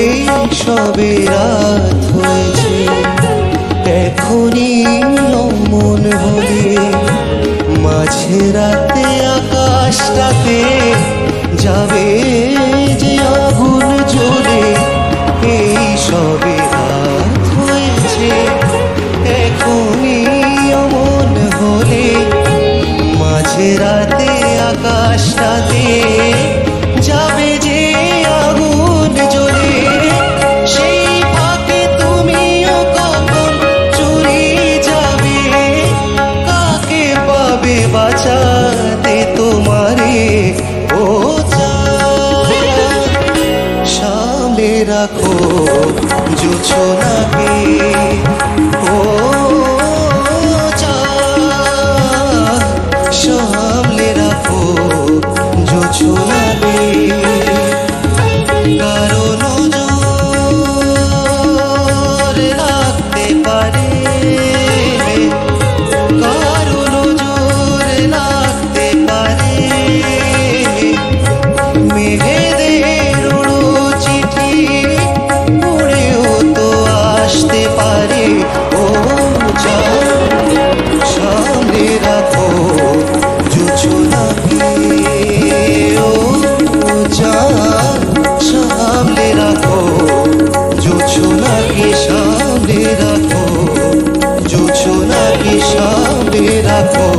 এই সবে রাত হয়েছে, এখনই অমন হলে মাঝে রাতে আকাশটাতে যাবে যে আগুন জ্বলে। এই সবে রাত হয়েছে, এখনই অমন হলে মাঝে রাতে আকাশটাতে যাবে যে আগুন জ্বলে। সেই ফাঁকে তুমিও কখন চুরি যাবে, কাকে পাবে বাঁচাতে তোমারে? ও চাঁদ, সামনে রাখো জোছনাকে। ও চাঁদ, সামনে রাখো জোছনাকে। কারণ নজর রাখতে পারে, কারণ নজর রাখতে পারে মেঘেদের উড়ো চিঠি, উড়েও তো আসতে পারে। ও চাঁদ, সামনে রাখো জোছনাকে। ও চাঁদ, সামনে রাখো জোছনাকে, সামনে রাখো জোছনাকে, সামনে রাখো।